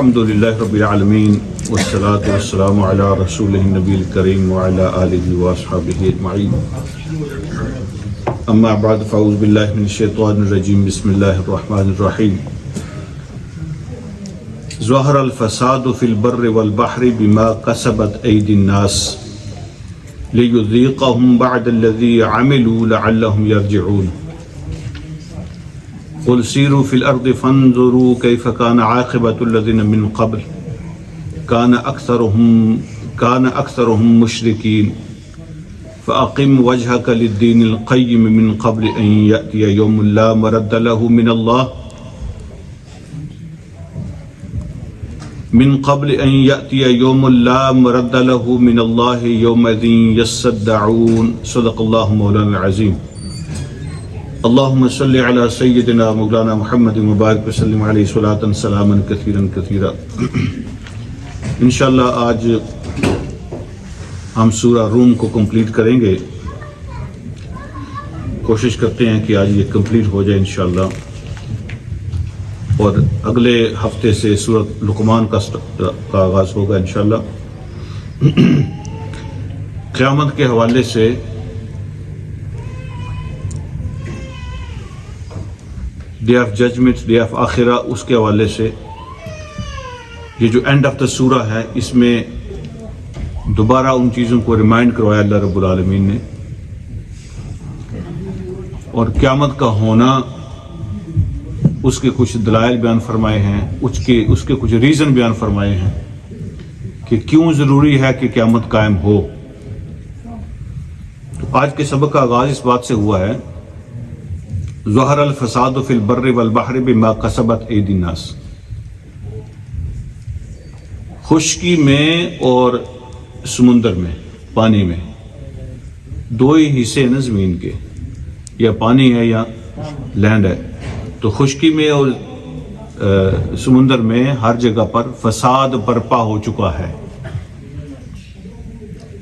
الحمد للہ رب العالمین والصلاة والسلام علی رسولہ النبی الکریم وعلی آلہ واصحابہ اجمعین اما بعد فاعوذ باللہ من الشیطان الرجیم بسم اللہ الرحمن الرحیم ظہر الفساد فی البر والبحر بما کسبت ایدی الناس لیذیقہم بعد الذی عملوا لعلہم یرجعون قل سیروا فی الارض فانظروا کیف کان عاقبۃ الذین من قبل کان اکثرهم مشرکین فاقم وجهک للدین القیم من قبل ان یأتی یوم لا مرد له من اللہ یوم لا مرد له من اللہ یومئذ یصدعون صدق اللہ مولانا العظیم اللہم صلی علی سیدنا مولانا محمد مبارک وسلم علیہ صلاۃ سلاما کثیرا کثیرا۔ انشاءاللہ آج ہم سورہ روم کو کمپلیٹ کریں گے، کوشش کرتے ہیں کہ آج یہ کمپلیٹ ہو جائے انشاءاللہ، اور اگلے ہفتے سے سورۃ لقمان کا آغاز ہوگا انشاءاللہ۔ قیامت کے حوالے سے day of judgement, day of آخرہ، اس کے حوالے سے یہ جو اینڈ آف دا سورہ ہے، اس میں دوبارہ ان چیزوں کو ریمائنڈ کروایا اللہ رب العالمین نے، اور قیامت کا ہونا، اس کے کچھ دلائل بیان فرمائے ہیں، اس کے کچھ ریزن بیان فرمائے ہیں کہ کیوں ضروری ہے کہ قیامت قائم ہو۔ تو آج کے سبق کا آغاز اس بات سے ہوا ہے، ظہر الفساد فی البر والبحر بما کسبت ایدی الناس۔ خشکی میں اور سمندر میں، پانی میں، دو ہی حصے ہیں نا زمین کے، یا پانی ہے یا لینڈ ہے۔ تو خشکی میں اور سمندر میں ہر جگہ پر فساد برپا ہو چکا ہے،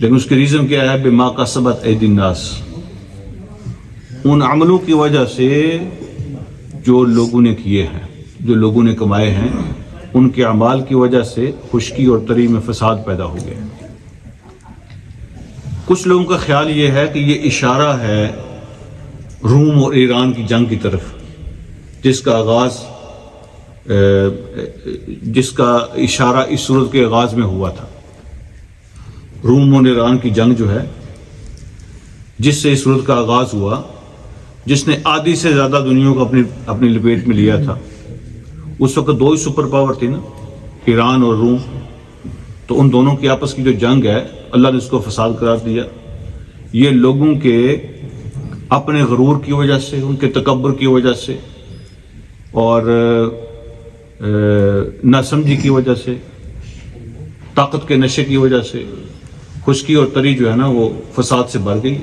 لیکن اس کی ریزن کیا ہے؟ بما کسبت ایدی الناس، ان عملوں کی وجہ سے جو لوگوں نے کیے ہیں، جو لوگوں نے کمائے ہیں، ان کے اعمال کی وجہ سے خشکی اور تری میں فساد پیدا ہو گیا۔ کچھ لوگوں کا خیال یہ ہے کہ یہ اشارہ ہے روم اور ایران کی جنگ کی طرف، جس کا اشارہ اس سورت کے آغاز میں ہوا تھا۔ روم اور ایران کی جنگ جو ہے، جس سے اس سورت کا آغاز ہوا، جس نے آدھی سے زیادہ دنیا کو اپنی لپیٹ میں لیا تھا۔ اس وقت دو ہی سپر پاور تھی نا، ایران اور روم، تو ان دونوں کی آپس کی جو جنگ ہے، اللہ نے اس کو فساد قرار دیا۔ یہ لوگوں کے اپنے غرور کی وجہ سے، ان کے تکبر کی وجہ سے، اور ناسمجھی کی وجہ سے، طاقت کے نشے کی وجہ سے خشکی اور تری جو ہے نا وہ فساد سے بھر گئی۔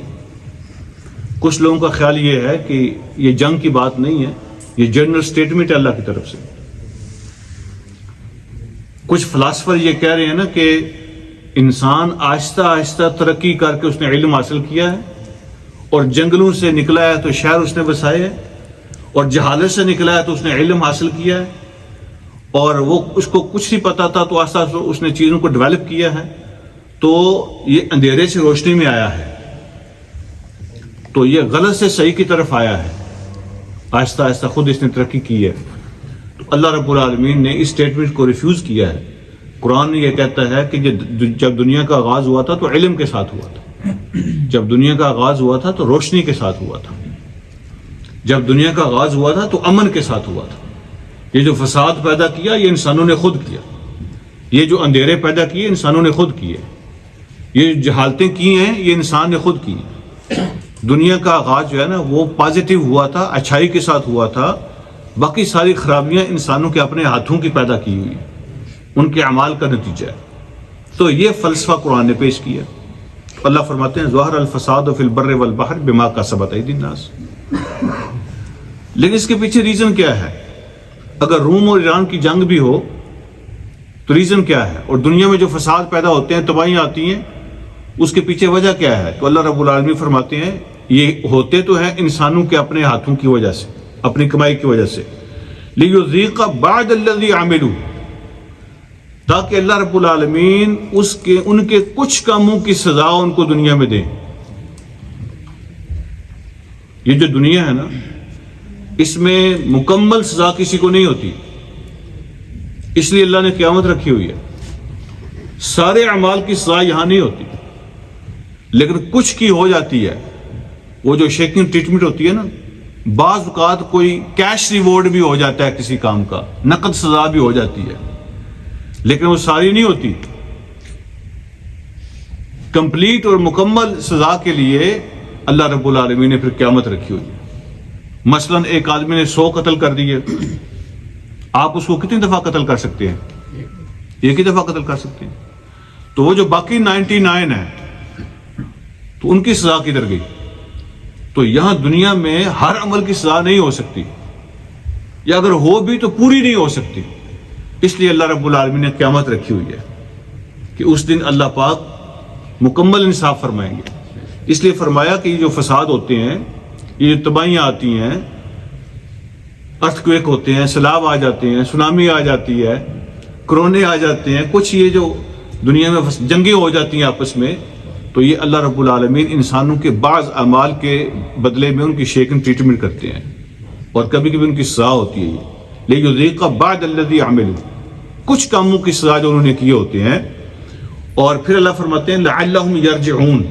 کچھ لوگوں کا خیال یہ ہے کہ یہ جنگ کی بات نہیں ہے، یہ جنرل سٹیٹمنٹ ہے اللہ کی طرف سے۔ کچھ فلاسفر یہ کہہ رہے ہیں نا کہ انسان آہستہ آہستہ ترقی کر کے اس نے علم حاصل کیا ہے، اور جنگلوں سے نکلا ہے تو شہر اس نے بسائے ہیں، اور جہالت سے نکلا ہے تو اس نے علم حاصل کیا ہے، اور وہ اس کو کچھ نہیں پتا تھا تو آہستہ آہستہ اس نے چیزوں کو ڈیولپ کیا ہے، تو یہ اندھیرے سے روشنی میں آیا ہے، تو یہ غلط سے صحیح کی طرف آیا ہے، آہستہ آہستہ خود اس نے ترقی کی ہے۔ تو اللہ رب العالمین نے اس سٹیٹمنٹ کو ریفیوز کیا ہے۔ قرآن یہ کہتا ہے کہ جب دنیا کا آغاز ہوا تھا تو علم کے ساتھ ہوا تھا، جب دنیا کا آغاز ہوا تھا تو روشنی کے ساتھ ہوا تھا، جب دنیا کا آغاز ہوا تھا تو امن کے ساتھ ہوا تھا۔ یہ جو فساد پیدا کیا یہ انسانوں نے خود کیا، یہ جو اندھیرے پیدا کیے انسانوں نے خود کیے، یہ جو جہالتیں کی ہیں یہ انسان نے خود کی۔ دنیا کا آغاز جو ہے نا وہ پازیٹیو ہوا تھا، اچھائی کے ساتھ ہوا تھا، باقی ساری خرابیاں انسانوں کے اپنے ہاتھوں کی پیدا کی ہوئی، ان کے اعمال کا نتیجہ ہے۔ تو یہ فلسفہ قرآن نے پیش کیا۔ اللہ فرماتے ہیں ظہر الفساد فی البر والبحر بما کسبت ایدی الناس۔ لیکن اس کے پیچھے ریزن کیا ہے؟ اگر روم اور ایران کی جنگ بھی ہو تو ریزن کیا ہے؟ اور دنیا میں جو فساد پیدا ہوتے ہیں، تباہیاں آتی ہیں، اس کے پیچھے وجہ کیا ہے؟ تو اللہ رب العالمین فرماتے ہیں یہ ہوتے تو ہیں انسانوں کے اپنے ہاتھوں کی وجہ سے، اپنی کمائی کی وجہ سے۔ لِيُذِيقَ بَعْدَ الَّذِي عَمِلُوا، تاکہ اللہ رب العالمین ان کے کچھ کاموں کی سزا ان کو دنیا میں دیں. یہ جو دنیا ہے نا، اس میں مکمل سزا کسی کو نہیں ہوتی، اس لیے اللہ نے قیامت رکھی ہوئی ہے. سارے اعمال کی سزا یہاں نہیں ہوتی، لیکن کچھ کی ہو جاتی ہے. وہ جو شیکنگ ٹریٹمنٹ ہوتی ہے نا، بعض اوقات کوئی کیش ریوارڈ بھی ہو جاتا ہے کسی کام کا، نقد سزا بھی ہو جاتی ہے، لیکن وہ ساری نہیں ہوتی. کمپلیٹ اور مکمل سزا کے لیے اللہ رب العالمین نے پھر قیامت رکھی ہوئی ہے. مثلا ایک آدمی نے 100 قتل کر دیے، آپ اس کو کتنی دفعہ قتل کر سکتے ہیں؟ ایک ہی دفعہ قتل کر سکتے ہیں. تو وہ جو باقی 99 ہیں تو ان کی سزا کدھر گئی؟ تو یہاں دنیا میں ہر عمل کی سزا نہیں ہو سکتی، یا اگر ہو بھی تو پوری نہیں ہو سکتی. اس لیے اللہ رب العالمین نے قیامت رکھی ہوئی ہے کہ اس دن اللہ پاک مکمل انصاف فرمائیں گے. اس لیے فرمایا کہ یہ جو فساد ہوتے ہیں، یہ جو تباہیاں آتی ہیں، ارتھ کویک ہوتے ہیں، سیلاب آ جاتے ہیں، سونامی آ جاتی ہے، کرونے آ جاتے ہیں، کچھ یہ جو دنیا میں جنگیں ہو جاتی ہیں آپس میں، تو یہ اللہ رب العالمین انسانوں کے بعض اعمال کے بدلے میں ان کی شیکنگ ٹریٹمنٹ کرتے ہیں، اور کبھی کبھی ان کی سزا ہوتی ہے. لیذیق بعض الذی عملوا، کچھ کاموں کی سزا جو انہوں نے کیے ہوتے ہیں. اور پھر اللہ فرماتے ہیں لعلہم یرجعون،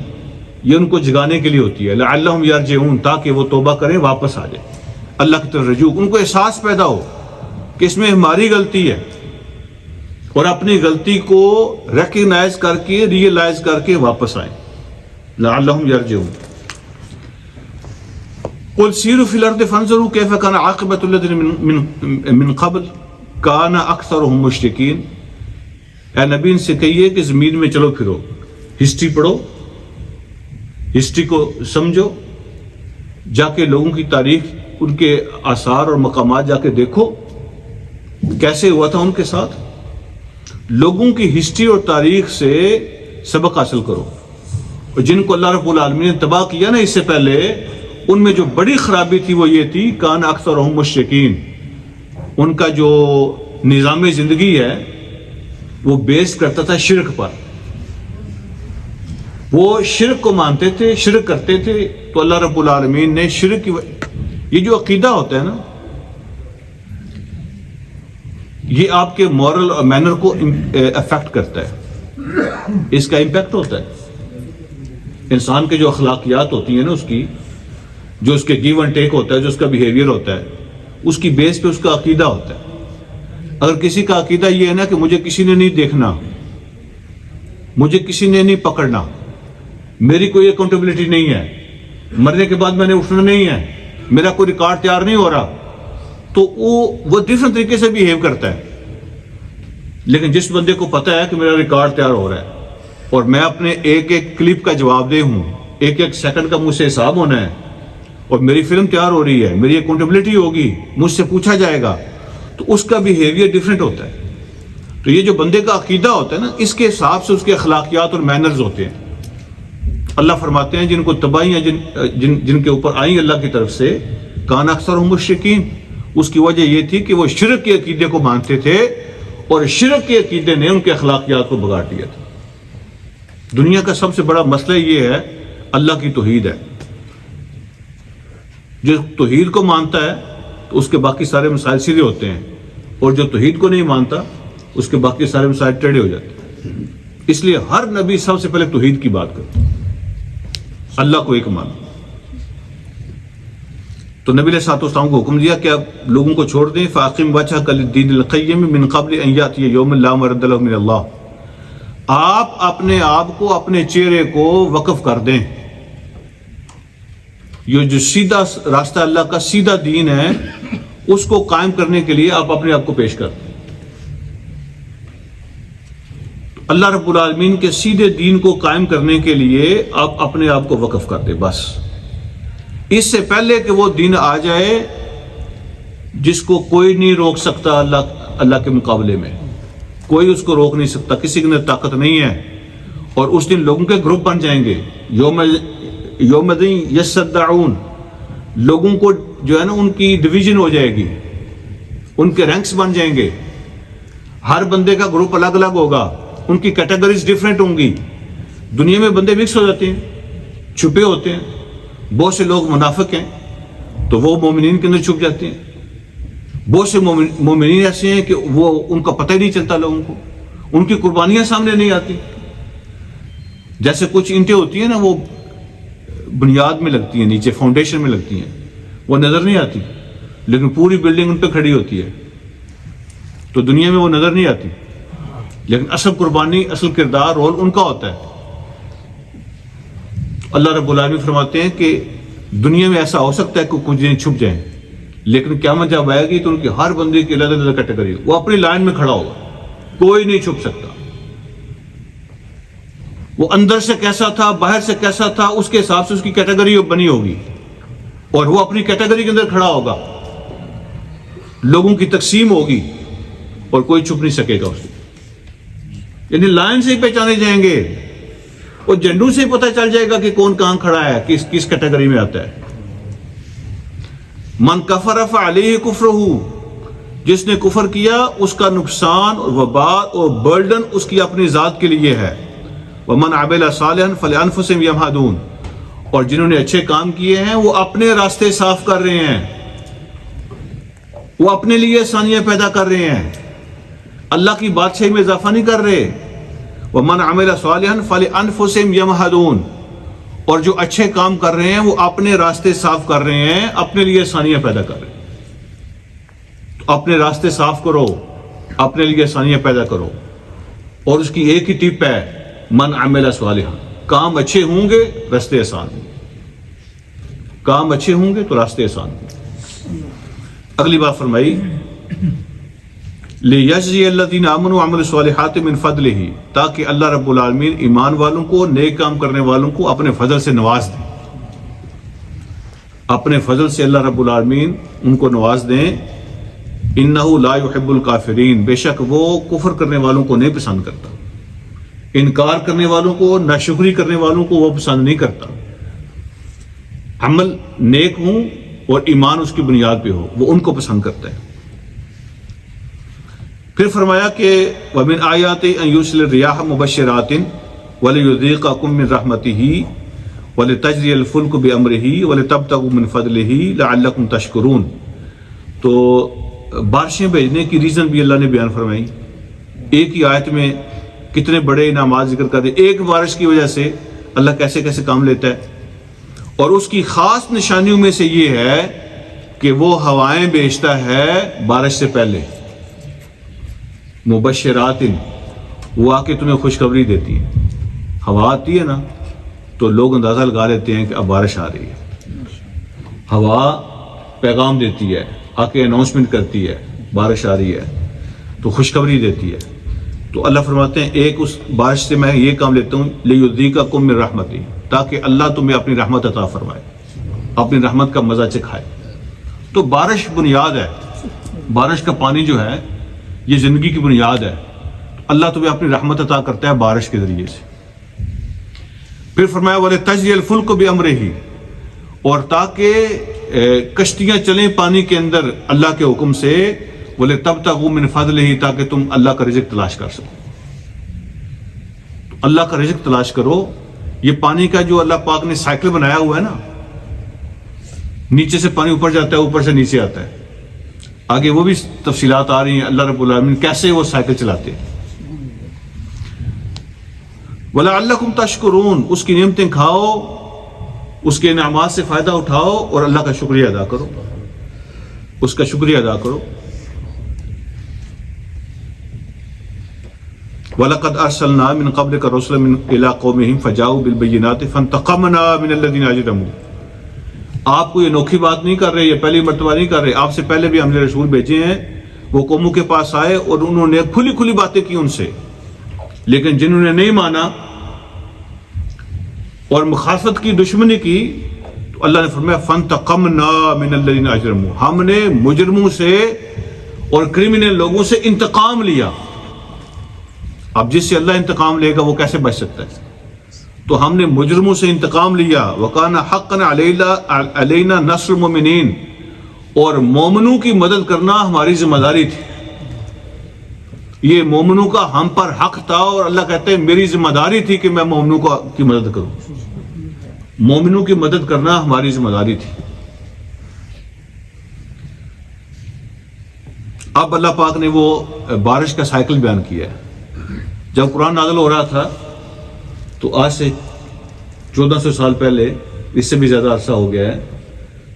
یہ ان کو جگانے کے لیے ہوتی ہے. لعلہم یرجعون، تاکہ وہ توبہ کریں، واپس آ جائیں اللہ کی طرف رجوع. ان کو احساس پیدا ہو کہ اس میں ہماری غلطی ہے، اور اپنی غلطی کو ریکگنائز کر کے، ریئلائز کر کے واپس آئیں. لعلہم یرجعون. قل سیروا فی الارض فانظروا کیف کان عاقبۃ الذین من قبل کان اکثرهم مشرکین. اے نبی ان سے کہیے کہ زمین میں چلو پھرو، ہسٹری پڑھو، ہسٹری کو سمجھو، جا کے لوگوں کی تاریخ، ان کے آثار اور مقامات جا کے دیکھو کیسے ہوا تھا ان کے ساتھ. لوگوں کی ہسٹری اور تاریخ سے سبق حاصل کرو. اور جن کو اللہ رب العالمین نے تباہ کیا نا اس سے پہلے، ان میں جو بڑی خرابی تھی وہ یہ تھی کان اکثرهم مشرکین. ان کا جو نظام زندگی ہے وہ بیس کرتا تھا شرک پر. وہ شرک کو مانتے تھے، شرک کرتے تھے. تو اللہ رب العالمین نے شرک کی یہ جو عقیدہ ہوتا ہے نا، یہ آپ کے مورل اور مینر کو افیکٹ کرتا ہے، اس کا امپیکٹ ہوتا ہے. انسان کے جو اخلاقیات ہوتی ہیں نا، اس کی جو اس کے گیو اینڈ ٹیک ہوتا ہے، جو اس کا بیہیویئر ہوتا ہے، اس کی بیس پہ اس کا عقیدہ ہوتا ہے. اگر کسی کا عقیدہ یہ ہے نا کہ مجھے کسی نے نہیں دیکھنا، مجھے کسی نے نہیں پکڑنا، میری کوئی اکاؤنٹیبلٹی نہیں ہے، مرنے کے بعد میں نے اٹھنا نہیں ہے، میرا کوئی ریکارڈ تیار نہیں ہو رہا، تو وہ ڈفرنٹ طریقے سے بیہیو کرتا ہے. لیکن جس بندے کو پتہ ہے کہ میرا ریکارڈ تیار ہو رہا ہے اور میں اپنے ایک ایک کلپ کا جواب دہ ہوں، ایک ایک سیکنڈ کا مجھ سے حساب ہونا ہے، اور میری فلم تیار ہو رہی ہے، میری اکاؤنٹیبلٹی ہوگی، مجھ سے پوچھا جائے گا، تو اس کا بیہیویئر ڈفرینٹ ہوتا ہے. تو یہ جو بندے کا عقیدہ ہوتا ہے نا، اس کے حساب سے اس کے اخلاقیات اور مینرز ہوتے ہیں. اللہ فرماتے ہیں جن کو تباہیاں جن کے اوپر آئیں اللہ کی طرف سے، کان اکثرهم مشرکین، اس کی وجہ یہ تھی کہ وہ شرک کے عقیدے کو مانتے تھے، اور شرک کے عقیدے نے ان کے اخلاقیات کو بگاڑ دیا تھا. دنیا کا سب سے بڑا مسئلہ یہ ہے، اللہ کی توحید ہے. جو توحید کو مانتا ہے تو اس کے باقی سارے مسائل سیدھے ہوتے ہیں، اور جو توحید کو نہیں مانتا اس کے باقی سارے مسائل ٹیڑھے ہو جاتے ہیں. اس لیے ہر نبی سب سے پہلے توحید کی بات کرتا ہے، اللہ کو ایک مانو. تو نبی علیہ الصلوۃ والسلام کو حکم دیا کہ آپ لوگوں کو چھوڑ دیں. فاقم وجہک للدین القیم من قبل ان یاتی یوم لا مرد له من اللہ. آپ اپنے آپ کو، اپنے چہرے کو وقف کر دیں. یہ جو سیدھا راستہ اللہ کا سیدھا دین ہے، اس کو قائم کرنے کے لیے آپ اپنے آپ کو پیش کر دیں. اللہ رب العالمین کے سیدھے دین کو قائم کرنے کے لیے آپ اپنے آپ کو وقف کر دیں بس. اس سے پہلے کہ وہ دین آ جائے جس کو کوئی نہیں روک سکتا، اللہ کے مقابلے میں کوئی اس کو روک نہیں سکتا، کسی کے اندر طاقت نہیں ہے. اور اس دن لوگوں کے گروپ بن جائیں گے، یوم یصدعون، لوگوں کو جو ہے نا ان کی ڈویژن ہو جائے گی، ان کے رینکس بن جائیں گے. ہر بندے کا گروپ الگ الگ ہوگا، ان کی کیٹیگریز ڈیفرنٹ ہوں گی. دنیا میں بندے مکس ہو جاتے ہیں، چھپے ہوتے ہیں. بہت سے لوگ منافق ہیں تو وہ مومنین کے اندر چھپ جاتے ہیں. بہت سے مومنین ایسے ہیں کہ وہ ان کا پتہ ہی نہیں چلتا لوگوں کو، ان کی قربانیاں سامنے نہیں آتی. جیسے کچھ اینٹیں ہوتی ہیں نا، وہ بنیاد میں لگتی ہیں، نیچے فاؤنڈیشن میں لگتی ہیں، وہ نظر نہیں آتی، لیکن پوری بلڈنگ ان پہ کھڑی ہوتی ہے. تو دنیا میں وہ نظر نہیں آتی، لیکن اصل قربانی، اصل کردار، رول ان کا ہوتا ہے. اللہ رب العالمین فرماتے ہیں کہ دنیا میں ایسا ہو سکتا ہے کہ کچھ دن چھپ جائیں، لیکن قیامت جب آئے گی تو ان کی ہر بندے کی الگ الگ کیٹیگری، وہ اپنی لائن میں کھڑا ہوگا، کوئی نہیں چھپ سکتا. وہ اندر سے کیسا تھا، باہر سے کیسا تھا، اس کے حساب سے اس کی کیٹیگری بنی ہوگی، اور وہ اپنی کیٹیگری کے اندر کھڑا ہوگا. لوگوں کی تقسیم ہوگی اور کوئی چھپ نہیں سکے گا اس کو. یعنی لائن سے ہی پہچانے جائیں گے، اور جھنڈوں سے ہی پتہ چل جائے گا کہ کون کہاں کھڑا ہے، کس کیٹیگری میں آتا ہے. من کفر فعلیہ کفرہ، جس نے کفر کیا اس کا نقصان اور وبال اور برڈن اس کی اپنی ذات کے لیے ہے. ومن عمل صالحا فلانفسہم یمہدون، اور جنہوں نے اچھے کام کیے ہیں وہ اپنے راستے صاف کر رہے ہیں، وہ اپنے لیے آسانیاں پیدا کر رہے ہیں، اللہ کی بادشاہی میں اضافہ نہیں کر رہے. ومن عمل صالحا فلانفسہم یمہدون، اور جو اچھے کام کر رہے ہیں وہ اپنے راستے صاف کر رہے ہیں، اپنے لیے آسانیاں پیدا کر رہے ہیں. تو اپنے راستے صاف کرو، اپنے لیے آسانیاں پیدا کرو. اور اس کی ایک ہی ٹپ ہے، من عمل صالحا، کام اچھے ہوں گے راستے آسان ہوں گے، کام اچھے ہوں گے تو راستے آسان ہوں گے. اگلی بات فرمائی، لِيَجْزِيَ الَّذِينَ آمَنُوا وَعَمِلُوا الصَّالِحَاتِ مِنْ فَضْلِهِ، تاکہ اللہ رب العالمین ایمان والوں کو، نیک کام کرنے والوں کو اپنے فضل سے نواز دیں. اپنے فضل سے اللہ رب العالمین ان کو نواز دیں. إِنَّهُ لَا يُحِبُّ الْكَافِرِينَ، بے شک وہ کفر کرنے والوں کو نہیں پسند کرتا، انکار کرنے والوں کو، ناشکری کرنے والوں کو وہ پسند نہیں کرتا. عمل نیک ہوں اور ایمان اس کی بنیاد پہ ہو، وہ ان کو پسند کرتا ہے. پھر فرمایا کہ وَمِنْ آيَاتِهِ أَنْ يُرْسِلَ الرِّيَاحَ مُبَشِّرَاتٍ وَلِيُذِيقَكُم مِّن رَحْمَتِهِ وَلِتَجْرِيَ الْفُلْكُ بِأَمْرِهِ وَلِتَبْتَغُوا مِنْ فَضْلِهِ لَعَلَّكُمْ تَشْكُرُونَ. تو بارشیں بھیجنے کی ریزن بھی اللہ نے بیان فرمائی. ایک ہی آیت میں کتنے بڑے انعامات ذکر کر دے. ایک بارش کی وجہ سے اللہ کیسے کیسے کام لیتا ہے، اور اس کی خاص نشانیوں میں سے یہ ہے کہ وہ ہوائیں بھیجتا ہے بارش سے پہلے. مبشرات، وہ آ کے تمہیں خوشخبری دیتی ہے. ہوا آتی ہے نا تو لوگ اندازہ لگا لیتے ہیں کہ اب بارش آ رہی ہے. ہوا پیغام دیتی ہے، آ کے اناؤنسمنٹ کرتی ہے بارش آ رہی ہے، تو خوشخبری دیتی ہے. تو اللہ فرماتے ہیں ایک اس بارش سے میں یہ کام لیتا ہوں، لِيُذِيقَكُم مِّن رَحْمَتِهِ، تاکہ اللہ تمہیں اپنی رحمت عطا فرمائے، اپنی رحمت کا مزہ چکھائے. تو بارش بنیاد ہے، بارش کا پانی جو ہے یہ زندگی کی بنیاد ہے. اللہ تمہیں اپنی رحمت عطا کرتا ہے بارش کے ذریعے سے. پھر فرمایا وَلِتَجْرِيَ الْفُلْكُ بِأَمْرِهِ، اور تاکہ کشتیاں چلیں پانی کے اندر اللہ کے حکم سے. وَلِتَبْتَغُوا مِنْ فَضْلِهِ، تاکہ تم اللہ کا رزق تلاش کر سکو. اللہ کا رزق تلاش کرو. یہ پانی کا جو اللہ پاک نے سائیکل بنایا ہوا ہے نا، نیچے سے پانی اوپر جاتا ہے، اوپر سے نیچے آتا ہے. آگے وہ بھی تفصیلات آ رہی ہیں اللہ رب العالمین کیسے وہ سائیکل چلاتے ہیں. وَلَعَلَّكُمْ تَشْكُرُونَ، اس کی نعمتیں کھاؤ، اس کے انعامات سے فائدہ اٹھاؤ اور اللہ کا شکریہ ادا کرو، اس کا شکریہ ادا کرو. وَلَقَدْ أَرْسَلْنَا مِنْ قَبْلِكَ رُسُلًا إِلَىٰ قَوْمِهِمْ فَجَاءُوا بِالْبَيِّنَاتِ فَانْتَقَمْنَا مِنَ الَّذِينَ أَجْرَمُوا. آپ کو یہ انوکھی بات نہیں کر رہے، یہ پہلی مرتبہ نہیں کر رہے، آپ سے پہلے بھی ہم نے رسول بھیجے ہیں. وہ قوموں کے پاس آئے اور انہوں نے کھلی کھلی باتیں کی ان سے، لیکن جنہوں نے نہیں مانا اور مخالفت کی، دشمنی کی، تو اللہ نے فرمایا فَانْتَقَمْنَا مِنَ الَّذِينَ أَجْرَمُوا، ہم نے مجرموں سے اور کریمنل لوگوں سے انتقام لیا. اب جس سے اللہ انتقام لے گا وہ کیسے بچ سکتا ہے؟ تو ہم نے مجرموں سے انتقام لیا. وَكَانَ حَقًّا عَلَيْنَا نَصْرُ الْمُؤْمِنِينَ، اور مومنوں کی مدد کرنا ہماری ذمہ داری تھی. یہ مومنوں کا ہم پر حق تھا، اور اللہ کہتے ہیں میری ذمہ داری تھی کہ میں مومنوں کی مدد کروں. مومنوں کی مدد کرنا ہماری ذمہ داری تھی. اب اللہ پاک نے وہ بارش کا سائیکل بیان کیا ہے. جب قرآن نازل ہو رہا تھا تو آج سے 1400 سال پہلے، اس سے بھی زیادہ عرصہ ہو گیا ہے،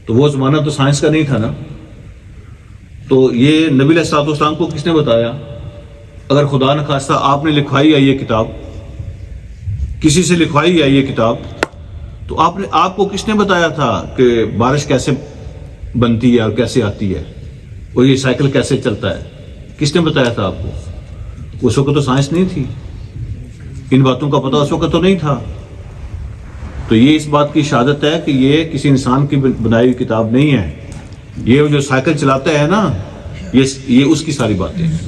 تو وہ زمانہ تو سائنس کا نہیں تھا نا. تو یہ نبی علیہ الصلوۃ والسلام کو کس نے بتایا؟ اگر خدا نخواستہ آپ نے لکھوائی ہے یہ کتاب، کسی سے لکھوائی ہے یہ کتاب، تو آپ کو کس نے بتایا تھا کہ بارش کیسے بنتی ہے اور کیسے آتی ہے اور یہ سائیکل کیسے چلتا ہے؟ کس نے بتایا تھا آپ کو؟ اس وقت تو سائنس نہیں تھی، ان باتوں کا پتہ اس وقت تو نہیں تھا. تو یہ اس بات کی شہادت ہے کہ یہ کسی انسان کی بنائی ہوئی کتاب نہیں ہے. یہ جو سائیکل چلاتا ہے نا، یہ اس کی ساری باتیں ہیں.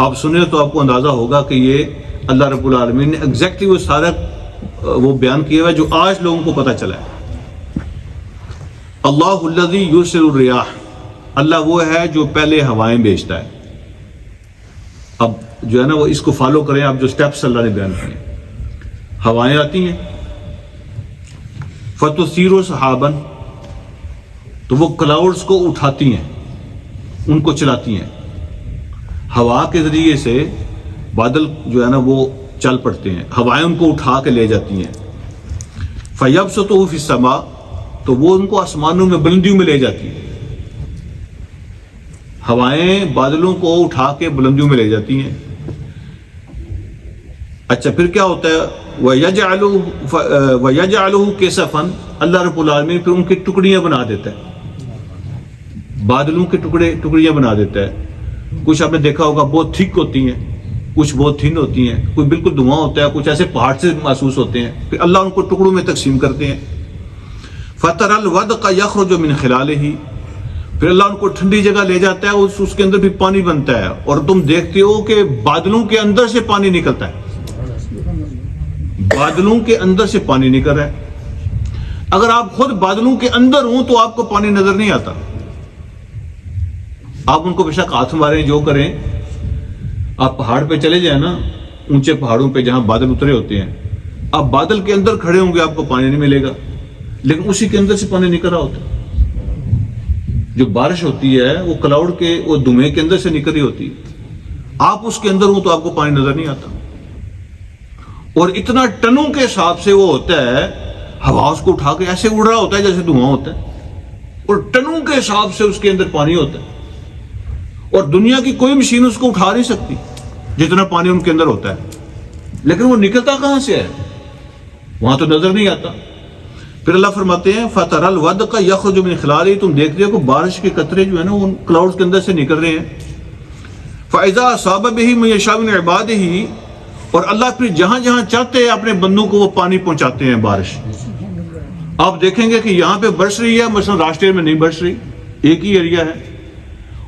آپ سنیں تو آپ کو اندازہ ہوگا کہ یہ اللہ رب العالمین نے ایگزیکٹلی وہ سارا وہ بیان کیا ہوا ہے جو آج لوگوں کو پتہ چلا ہے. اللہ الذی یرسل الرياح، اللہ وہ ہے جو پہلے ہوائیں بھیجتا ہے. اب جو ہے نا وہ اس کو فالو کریں آپ، جو سٹیپس اللہ نے بیان کیے. ہوائیں آتی ہیں، فَتُثِيرُ سَحَابًا، تو وہ کلاؤڈز کو اٹھاتی ہیں، ان کو چلاتی ہیں. ہوا کے ذریعے سے بادل جو ہے نا وہ چل پڑتے ہیں، ہوائیں ان کو اٹھا کے لے جاتی ہیں. فَيَبْسُطُهُ فِي السَّمَاء، تو وہ ان کو آسمانوں میں بلندیوں میں لے جاتی ہیں. ہوائیں بادلوں کو اٹھا کے بلندیوں میں لے جاتی ہیں. اچھا پھر کیا ہوتا ہے؟ وَيَجْعَلُهُ كِسَفًا، اللہ رب العالمین پھر ان کی ٹکڑیاں بنا دیتا ہے، بادلوں کے ٹکڑیاں بنا دیتا ہے. کچھ آپ نے دیکھا ہوگا بہت تھک ہوتی ہیں، کچھ بہت تھن ہوتی ہیں، کوئی بالکل دھواں ہوتا ہے، کچھ ایسے پہاڑ سے محسوس ہوتے ہیں. پھر اللہ ان کو ٹکڑوں میں تقسیم کرتے ہیں. فَتَرَى الْوَدْقَ يَخْرُجُ مِنْ خِلَالِهِ، پھر اللہ ان کو ٹھنڈی جگہ لے جاتا ہے، اس کے اندر بھی پانی بنتا ہے، اور تم دیکھتے ہو کہ بادلوں کے اندر سے پانی نکلتا ہے. بادلوں کے اندر سے پانی نکل رہا ہے. اگر آپ خود بادلوں کے اندر ہوں تو آپ کو پانی نظر نہیں آتا. آپ ان کو بے شک ہاتھ ماریں، جو کریں، آپ پہاڑ پہ چلے جائیں نا، اونچے پہاڑوں پہ جہاں بادل اترے ہوتے ہیں، آپ بادل کے اندر کھڑے ہوں گے آپ کو پانی نہیں ملے گا، لیکن اسی کے اندر سے پانی نکل رہا ہوتا ہے. جو بارش ہوتی ہے وہ کلاؤڈ کے وہ دھوئیں کے اندر سے نکل رہی ہوتی ہے. آپ اس کے اندر ہوں تو آپ کو پانی نظر نہیں آتا. اور اتنا ٹنوں کے حساب سے وہ ہوتا ہے، ہوا اس کو اٹھا کے ایسے اڑ رہا ہوتا ہے جیسے دھواں ہوتا ہے، اور ٹنوں کے حساب سے اس کے اندر پانی ہوتا ہے. اور دنیا کی کوئی مشین اس کو اٹھا نہیں سکتی جتنا پانی ان کے اندر ہوتا ہے. لیکن وہ نکلتا کہاں سے ہے؟ وہاں تو نظر نہیں آتا. پھر اللہ فرماتے ہیں فَتَرَى الْوَدْقَ يَخْرُجُ مِنْ خِلَالِهِ، تم دیکھ رہے ہو کہ بارش کے قطرے جو ہے نا وہ کلاؤڈز کے اندر سے نکل رہے ہیں. فَإِذَا أَصَابَ بِهِ مَن يَشَاءُ مِنْ عِبَادِهِ، اور اللہ پھر جہاں جہاں چاہتے ہیں اپنے بندوں کو وہ پانی پہنچاتے ہیں بارش. آپ دیکھیں گے کہ یہاں پہ برس رہی ہے، مثلا راشٹر میں نہیں برس رہی، ایک ہی ایریا ہے،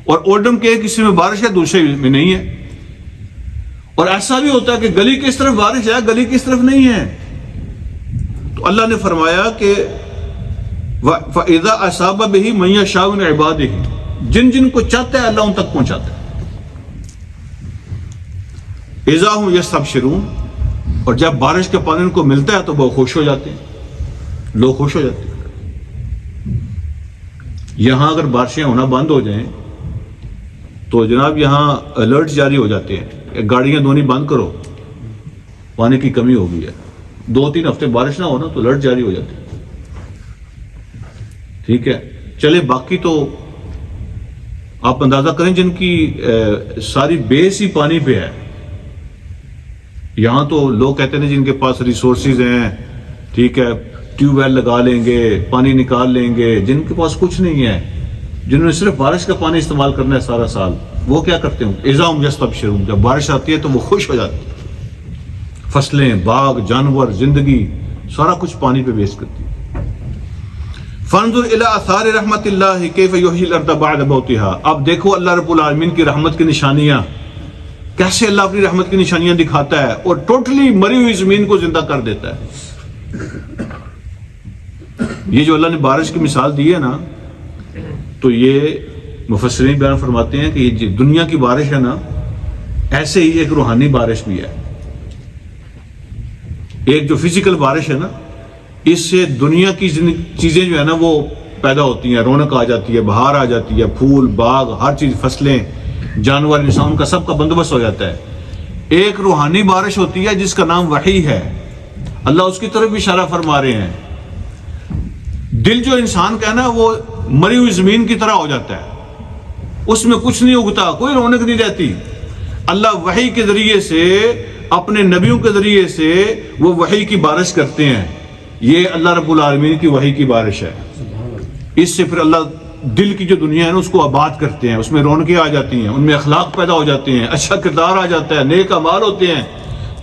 اور اوڈم کے ایک حصے میں بارش ہے، دوسرے میں نہیں ہے. اور ایسا بھی ہوتا ہے کہ گلی کس طرف بارش ہے، گلی کس طرف نہیں ہے. تو اللہ نے فرمایا کہ فَإِذَا أَصَابَ بِهِ مَن يَشَاءُ مِنْ عِبَادِهِ، جن جن کو چاہتا ہے اللہ ان تک پہنچاتا ہے. اذا ہم یستبشرون، اور جب بارش کا پانی ان کو ملتا ہے تو وہ خوش ہو جاتے ہیں، لوگ خوش ہو جاتے ہیں. یہاں اگر بارشیں ہونا بند ہو جائیں تو جناب یہاں الرٹ جاری ہو جاتے ہیں، گاڑیاں دھونی بند کرو، پانی کی کمی ہو گئی ہے. 2-3 ہفتے بارش نہ ہونا تو الرٹ جاری ہو جاتے ہیں. ٹھیک ہے، چلے باقی تو آپ اندازہ کریں جن کی ساری بیس ہی پانی پہ ہے. یہاں تو لوگ کہتے ہیں جن کے پاس ریسورسز ہیں، ٹھیک ہے، ٹیوب ویل لگا لیں گے، پانی نکال لیں گے. جن کے پاس کچھ نہیں ہے، جنہوں نے صرف بارش کا پانی استعمال کرنا ہے سارا سال، وہ کیا کرتے ہیں؟ اذا هم یستبشرون، جب بارش آتی ہے تو وہ خوش ہو جاتے ہیں. فصلیں، باغ، جانور، زندگی، سارا کچھ پانی پہ بیس کرتی ہے. فانظر الی آثار رحمت اللہ کیف یحیی الارض بعد موتها، اب دیکھو اللہ رب العالمین کی رحمت کی نشانیاں، کیسے اللہ اپنی رحمت کی نشانیاں دکھاتا ہے اور ٹوٹلی مری ہوئی زمین کو زندہ کر دیتا ہے. یہ جو اللہ نے بارش کی مثال دی ہے نا، تو یہ مفسرین بیان فرماتے ہیں کہ یہ دنیا کی بارش ہے نا، ایسے ہی ایک روحانی بارش بھی ہے. ایک جو فزیکل بارش ہے نا، اس سے دنیا کی چیزیں جو ہے نا وہ پیدا ہوتی ہیں، رونق آ جاتی ہے، بہار آ جاتی ہے، پھول باغ ہر چیز، فصلیں، جانور، انسان کا سب کا بندوبست ہو جاتا ہے. ایک روحانی بارش ہوتی ہے جس کا نام وحی ہے. اللہ اس کی طرف بھی اشارہ فرما رہے ہیں. دل جو انسان کا ہے نا وہ مری ہوئی زمین کی طرح ہو جاتا ہے، اس میں کچھ نہیں اگتا، کوئی رونق نہیں رہتی. اللہ وحی کے ذریعے سے، اپنے نبیوں کے ذریعے سے وہ وحی کی بارش کرتے ہیں. یہ اللہ رب العالمین کی وحی کی بارش ہے. اس سے پھر اللہ دل کی جو دنیا ہے نا اس کو آباد کرتے ہیں، اس میں رونقیں آ جاتی ہیں، ان میں اخلاق پیدا ہو جاتے ہیں، اچھا کردار آ جاتا ہے، نیک اعمال ہوتے ہیں.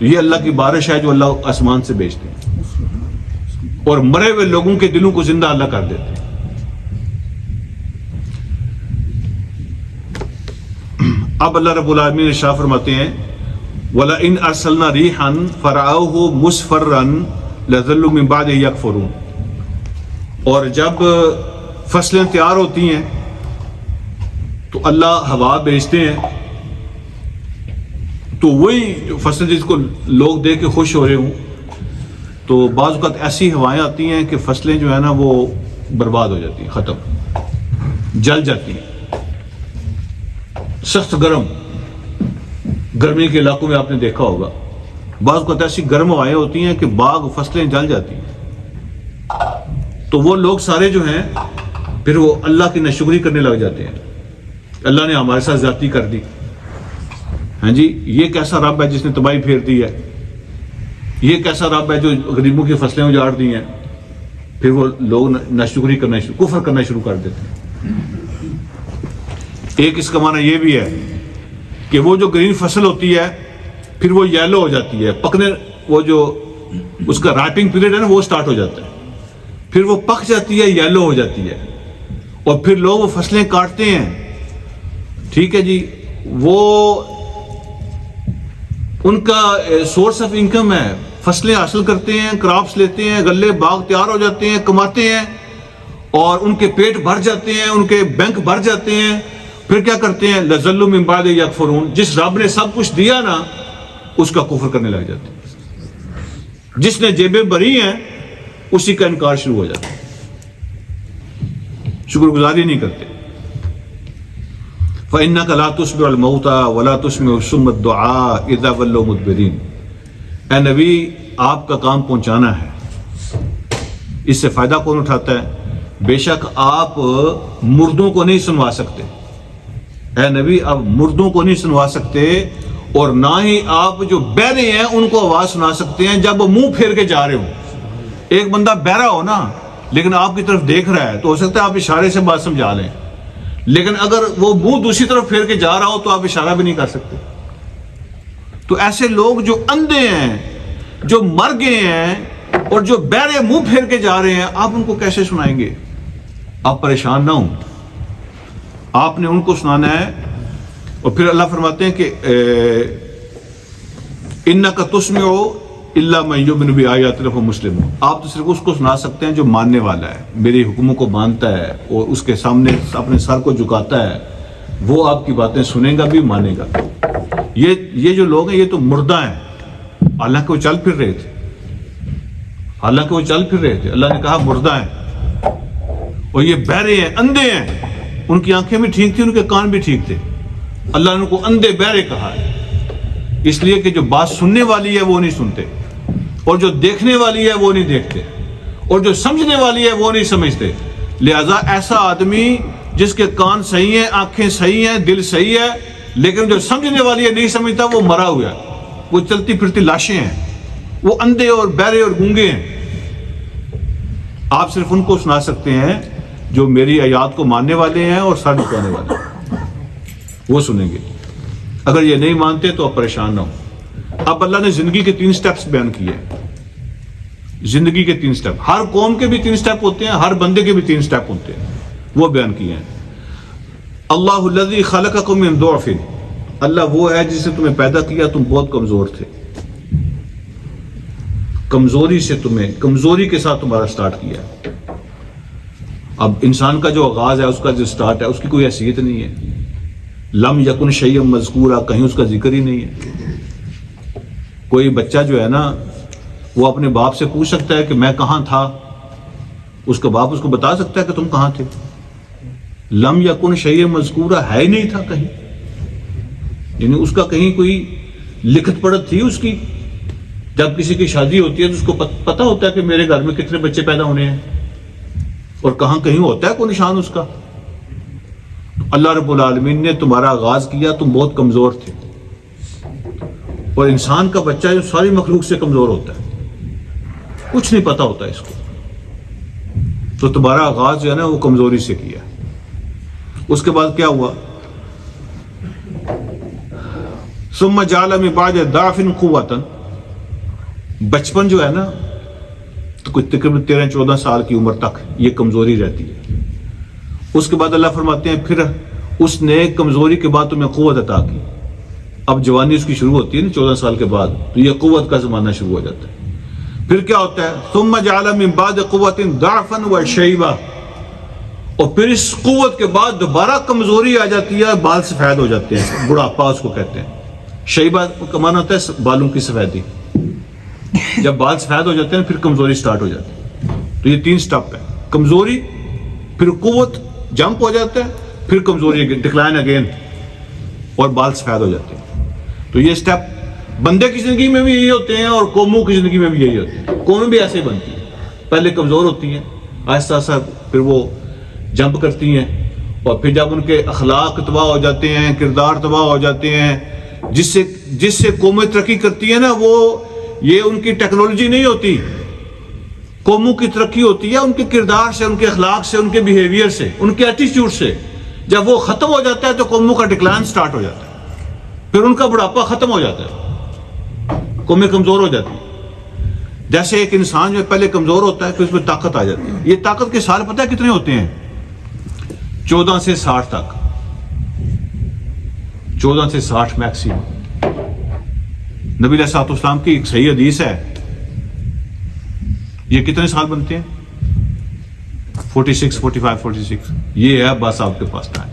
یہ اللہ کی بارش ہے جو اللہ آسمان سے بھیجتے ہیں اور مرے ہوئے لوگوں کے دلوں کو زندہ اللہ کر دیتے ہیں. اب اللہ رب العالمین ارشاد فرماتے ہیں وَلَئِنْ أَرْسَلْنَا رِيحًا فَرَأَوْهُ مُصْفَرًّا لَظَلُّوا مِنْ بَعْدِهِ يَكْفُرُونَ. اور جب فصلیں تیار ہوتی ہیں تو اللہ ہوا بھیجتے ہیں، تو وہی فصل جس کو لوگ دیکھ کے خوش ہو رہے ہوں، تو بعض اوقات ایسی ہوائیں آتی ہیں کہ فصلیں جو ہے نا وہ برباد ہو جاتی ہیں، ختم، جل جاتی ہیں. سخت گرمی کے علاقوں میں آپ نے دیکھا ہوگا بعض اوقات ایسی گرم ہوائیں ہوتی ہیں کہ باغ فصلیں جل جاتی ہیں. تو وہ لوگ سارے جو ہیں پھر وہ اللہ کی ناشکری کرنے لگ جاتے ہیں، اللہ نے ہمارے ساتھ زیادتی کر دی. ہاں جی، یہ کیسا رب ہے جس نے تباہی پھیر دی ہے، یہ کیسا رب ہے جو غریبوں کی فصلیں اجاڑ دی ہیں. پھر وہ لوگ ناشکری کرنا کفر کرنا شروع کر دیتے ہیں. ایک اس کا معنی یہ بھی ہے کہ وہ جو گرین فصل ہوتی ہے پھر وہ یلو ہو جاتی ہے، پکنے، وہ جو اس کا رائپنگ پیریڈ ہے نا وہ سٹارٹ ہو جاتا ہے، پھر وہ پک جاتی ہے، یلو ہو جاتی ہے، اور پھر لوگ وہ فصلیں کاٹتے ہیں. ٹھیک ہے جی، وہ ان کا سورس آف انکم ہے، فصلیں حاصل کرتے ہیں، کراپس لیتے ہیں، غلے باغ تیار ہو جاتے ہیں، کماتے ہیں، اور ان کے پیٹ بھر جاتے ہیں، ان کے بینک بھر جاتے ہیں. پھر کیا کرتے ہیں لَظَلُّوا مِن بَعْدِ يَكْفُرُونَ. جس رب نے سب کچھ دیا نا اس کا کفر کرنے لگ جاتے ہیں. جس نے جیبیں بھری ہیں اسی کا انکار شروع ہو جاتا ہے، شکر گزاری نہیں کرتے. فَإِنَّكَ لَا تُسْمِعُ الْمَوْتَى وَلَا تُسْمِعُ الصُّمَّ الدُّعَاءَ إِذَا وَلَّوْا مُدْبِرِينَ. اے نبی، آپ کا کام پہنچانا ہے. اس سے فائدہ کون اٹھاتا ہے؟ بے شک آپ مردوں کو نہیں سنوا سکتے. اے نبی، آپ مردوں کو نہیں سنوا سکتے، اور نہ ہی آپ جو بہرے ہیں ان کو آواز سنا سکتے ہیں جب وہ منہ پھیر کے جا رہے ہوں. ایک بندہ بہرا ہو نا لیکن آپ کی طرف دیکھ رہا ہے تو ہو سکتا ہے آپ اشارے سے بات سمجھا لیں، لیکن اگر وہ منہ دوسری طرف پھیر کے جا رہا ہو تو آپ اشارہ بھی نہیں کر سکتے. تو ایسے لوگ جو اندھے ہیں، جو مر گئے ہیں، اور جو بہرے منہ پھیر کے جا رہے ہیں، آپ ان کو کیسے سنائیں گے؟ آپ پریشان نہ ہوں، آپ نے ان کو سنانا ہے. اور پھر اللہ فرماتے ہیں کہ اِنَّكَ تُسْمِعُ إِلَّا مَن يُؤْمِنُ بِآيَاتِ رَبِّهِ مُسْلِمٌ. آپ تو صرف اس کو سنا سکتے ہیں جو ماننے والا ہے، میری حکموں کو مانتا ہے اور اس کے سامنے اپنے سر کو جھکاتا ہے، وہ آپ کی باتیں سنے گا بھی، مانے گا. یہ جو لوگ ہیں یہ تو مردہ ہیں، حالانکہ وہ چل پھر رہے تھے، اللہ نے کہا مردہ ہیں، اور یہ بہرے ہیں، اندھے ہیں. ان کی آنکھیں بھی ٹھیک تھی، ان کے کان بھی ٹھیک تھے، اللہ نے ان کو اندھے بہرے کہا ہے، اس لیے کہ جو بات سننے والی ہے وہ نہیں سنتے، اور جو دیکھنے والی ہے وہ نہیں دیکھتے، اور جو سمجھنے والی ہے وہ نہیں سمجھتے. لہذا ایسا آدمی جس کے کان صحیح ہیں، آنکھیں صحیح ہیں، دل صحیح ہے، لیکن جو سمجھنے والی ہے نہیں سمجھتا، وہ مرا ہوا ہے، وہ چلتی پھرتی لاشیں ہیں، وہ اندھے اور بہرے اور گونگے ہیں. آپ صرف ان کو سنا سکتے ہیں جو میری آیات کو ماننے والے ہیں اور سر جھکانے والے ہیں، وہ سنیں گے. اگر یہ نہیں مانتے تو آپ پریشان نہ ہو. اب اللہ نے زندگی کے 3 سٹیپس بیان کیے، زندگی کے 3 سٹیپ. ہر قوم کے بھی 3 سٹیپ ہوتے ہیں، ہر بندے کے بھی 3 سٹیپ ہوتے ہیں، وہ بیان کیے ہیں. اللہ الذی خلقکم من ضعف. اللہ وہ ہے جس نے تمہیں پیدا کیا، تم بہت کمزور تھے، کمزوری سے تمہیں، کمزوری کے ساتھ تمہارا سٹارٹ کیا. اب انسان کا جو آغاز ہے، اس کا جو سٹارٹ ہے، اس کی کوئی حیثیت نہیں ہے. لم یکن شیئا مذکورا، کہیں اس کا ذکر ہی نہیں ہے. کوئی بچہ جو ہے نا وہ اپنے باپ سے پوچھ سکتا ہے کہ میں کہاں تھا، اس کا باپ اس کو بتا سکتا ہے کہ تم کہاں تھے. لم یکن شیئا مذکورا ہے ہی نہیں تھا کہیں، یعنی اس کا کہیں کوئی لکھت پڑھت تھی اس کی. جب کسی کی شادی ہوتی ہے تو اس کو پتہ ہوتا ہے کہ میرے گھر میں کتنے بچے پیدا ہونے ہیں، اور کہاں کہیں ہوتا ہے کوئی نشان اس کا. اللہ رب العالمین نے تمہارا آغاز کیا، تم بہت کمزور تھے، اور انسان کا بچہ جو ساری مخلوق سے کمزور ہوتا ہے، کچھ نہیں پتہ ہوتا اس کو، تو تمہارا آغاز جو ہے نا وہ کمزوری سے کیا. اس کے بعد کیا ہوا؟ ثم جعل من بعد ضعف قوة، بچپن جو ہے نا تو کچھ تقریباً 13-14 سال کی عمر تک یہ کمزوری رہتی ہے. اس کے بعد اللہ فرماتے ہیں پھر اس نے کمزوری کے بعد تمہیں قوت عطا کی. اب جوانی اس کی شروع ہوتی ہے نا 14 سال کے بعد، تو یہ قوت کا زمانہ شروع ہو جاتا ہے. پھر کیا ہوتا ہے؟ ثم جعل من بعد قوة ضعفا وشیبا، اور پھر اس قوت کے بعد دوبارہ کمزوری آ جاتی ہے، بال سفید ہو جاتے ہیں، بڑھاپا اس کو کہتے ہیں. شیبہ کا معنی ہوتا ہے بالوں کی سفیدی. جب بال سفید ہو جاتے ہیں پھر کمزوری سٹارٹ ہو جاتی ہے. تو یہ 3 سٹیپ ہے: کمزوری، پھر قوت جمپ ہو جاتا ہے، پھر کمزوری ڈکلائن اگین، اور بال سفید ہو جاتے ہیں. تو یہ سٹیپ بندے کی زندگی میں بھی یہی ہوتے ہیں اور قوموں کی زندگی میں بھی یہی ہوتے ہیں. قومیں بھی ایسے بنتی ہیں، پہلے کمزور ہوتی ہیں، آہستہ آہستہ پھر وہ جمپ کرتی ہیں، اور پھر جب ان کے اخلاق تباہ ہو جاتے ہیں، کردار تباہ ہو جاتے ہیں، جس سے قومیں ترقی کرتی ہیں نا، وہ یہ ان کی ٹیکنالوجی نہیں ہوتی. قوموں کی ترقی ہوتی ہے ان کے کردار سے، ان کے اخلاق سے، ان کے بیہیویئر سے، ان کے ایٹیٹیوڈ سے. جب وہ ختم ہو جاتا ہے تو قوموں کا ڈکلائن سٹارٹ ہو جاتا ہے، پھر ان کا بڑھاپا ختم ہو جاتا ہے، قومیں کمزور ہو جاتی ہیں. جیسے ایک انسان جو پہلے کمزور ہوتا ہے پھر اس میں طاقت آ جاتی ہے. یہ طاقت کے سال پتہ ہے کتنے ہوتے ہیں؟ 14 سے 60 تک. 14 سے 60 میکسیمم. نبی علیہ الصلوۃ والسلام کی ایک صحیح حدیث ہے. یہ کتنے سال بنتے ہیں؟ 46 45 46. یہ ہے بس آپ کے پاس ٹائم.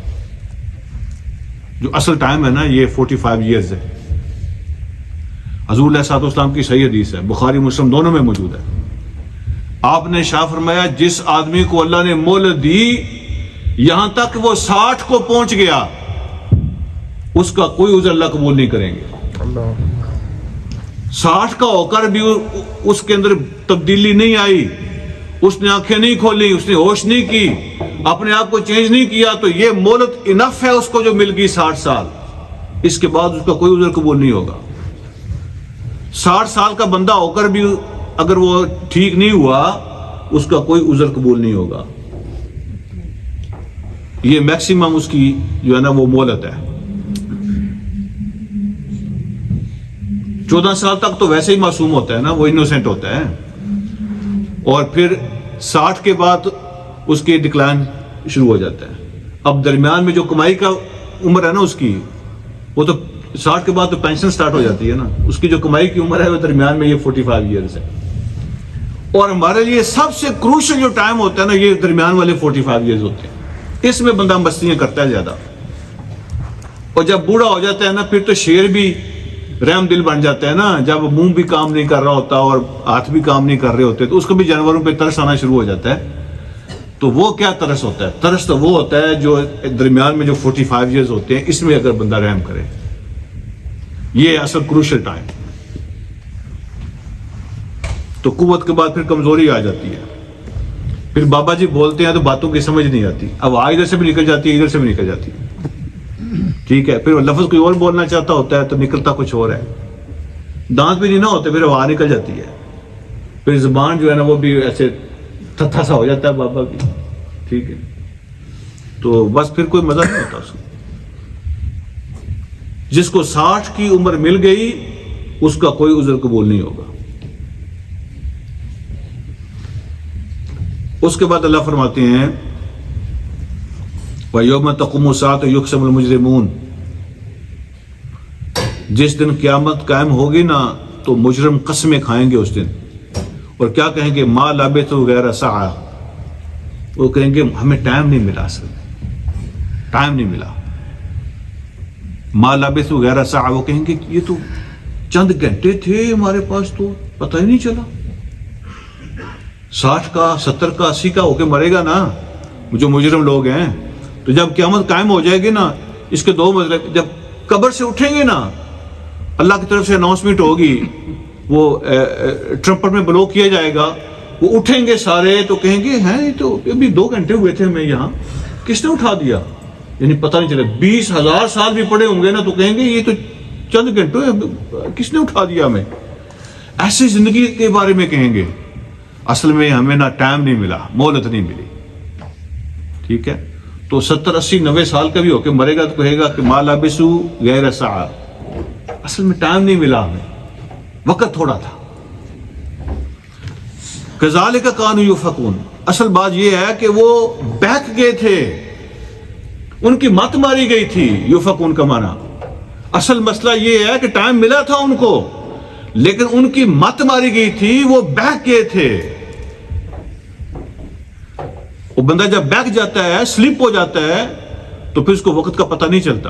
جو اصل ٹائم ہے نا یہ 45 ایئرز ہے. حضور علیہ الصلوۃ والسلام کی صحیح حدیث ہے، بخاری مسلم دونوں میں موجود ہے. آپ نے ارشاد فرمایا جس آدمی کو اللہ نے مہلت دی یہاں تک وہ 60 کو پہنچ گیا، اس کا کوئی عذر اللہ قبول نہیں کریں گے. 60 کا ہو کر بھی اس کے اندر تبدیلی نہیں آئی، اس نے آنکھیں نہیں کھولی، اس نے ہوش نہیں کی، اپنے آپ کو چینج نہیں کیا، تو یہ مہلت انف ہے اس کو جو مل گئی 60 سال. اس کے بعد اس کا کوئی عذر قبول نہیں ہوگا. 60 سال کا بندہ ہو کر بھی اگر وہ ٹھیک نہیں ہوا اس کا کوئی عذر قبول نہیں ہوگا. یہ میکسیمم اس کی جو ہے نا وہ مہلت ہے. 14 سال تک تو ویسے ہی معصوم ہوتا ہے نا، وہ انوسینٹ ہوتا ہے، اور پھر 60 کے بعد اس کی ڈکلائن شروع ہو جاتا ہے. اب درمیان میں جو کمائی کا عمر ہے نا اس کی، وہ تو 60 کے بعد تو پینشن سٹارٹ ہو جاتی ہے نا، اس کی جو کمائی کی عمر ہے وہ درمیان میں یہ 45 ایئرز ہے. اور ہمارے لیے سب سے کروشل جو ٹائم ہوتا ہے نا یہ درمیان والے 45 ایئرز ہوتے ہیں. اس میں بندہ مستیاں کرتا ہے زیادہ، اور جب بوڑھا ہو جاتا ہے نا پھر تو شیر بھی رحم دل بن جاتا ہے نا. جب منہ بھی کام نہیں کر رہا ہوتا اور ہاتھ بھی کام نہیں کر رہے ہوتے تو اس کو بھی جانوروں پہ ترس آنا شروع ہو جاتا ہے. تو وہ کیا ترس ہوتا ہے؟ ترس تو وہ ہوتا ہے جو درمیان میں جو 45 ایئرز ہوتے ہیں اس میں اگر بندہ رحم کرے. یہ اصل کروشل ٹائم. تو قوت کے بعد پھر کمزوری آ جاتی ہے. پھر بابا جی بولتے ہیں تو باتوں کی سمجھ نہیں آتی، آواز ادھر سے بھی نکل جاتی ہے ادھر سے بھی نکل جاتی ہے. ٹھیک ہے، پھر لفظ کوئی اور بولنا چاہتا ہوتا ہے تو نکلتا کچھ اور ہے. دانت بھی نہیں نہ ہوتے پھر آواز نکل جاتی ہے. پھر زبان جو ہے نا وہ بھی ایسے تھتھا سا ہو جاتا ہے بابا کی. ٹھیک ہے، تو بس پھر کوئی مزہ نہیں ہوتا اس کو. جس کو 60 کی عمر مل گئی اس کا کوئی عذر قبول نہیں ہوگا. اس کے بعد اللہ فرماتے ہیں وَيَوْمَ تَقُومُ السَّاعَةُ يُقْسَمُ الْمُجْرِمُونَ، جس دن قیامت قائم ہوگی نا تو مجرم قسمیں کھائیں گے اس دن، اور کیا کہیں گے؟ مَا لَبِثُوا غَيْرَ سَاعَةٍ، وہ کہیں گے ہمیں ٹائم نہیں ملا، اصل ٹائم نہیں ملا. ما لبثوا غیر ساعہ، وہ کہیں گے کہ یہ تو چند گھنٹے تھے ہمارے پاس، تو پتہ ہی نہیں چلا. 60 کا 70 کا 80 کا ہو کے مرے گا نا جو مجرم لوگ ہیں. تو جب قیامت قائم ہو جائے گی نا، اس کے دو مطلب، جب قبر سے اٹھیں گے نا، اللہ کی طرف سے اناؤنسمنٹ ہوگی، وہ ٹرمپٹ میں بلو کیا جائے گا، وہ اٹھیں گے سارے تو کہیں گے ہیں یہ تو ابھی 2 گھنٹے ہوئے تھے ہمیں یہاں، کس نے اٹھا دیا؟ یعنی پتہ نہیں چلا. 20,000 سال بھی پڑے ہوں گے نا تو کہیں گے یہ تو چند گھنٹوں کس نے اٹھا دیا ہمیں. ایسی زندگی کے بارے میں کہیں گے. اصل میں ہمیں نہ ٹائم نہیں ملا، مہلت نہیں ملی. ٹھیک ہے، تو 70 80 90 سال کا بھی ہو کے مرے گا تو کہے گا کہ ما لبثوا غیر ساعہ. اصل میں ٹائم نہیں ملا ہمیں، وقت تھوڑا تھا. کذالک کانوا یؤفکون، اصل بات یہ ہے کہ وہ بہک گئے تھے، ان کی مت ماری گئی تھی. یؤفکون کا معنی، اصل مسئلہ یہ ہے کہ ٹائم ملا تھا ان کو لیکن ان کی مت ماری گئی تھی، وہ بہک گئے تھے. وہ بندہ جب بہک جاتا ہے، سلپ ہو جاتا ہے، تو پھر اس کو وقت کا پتہ نہیں چلتا.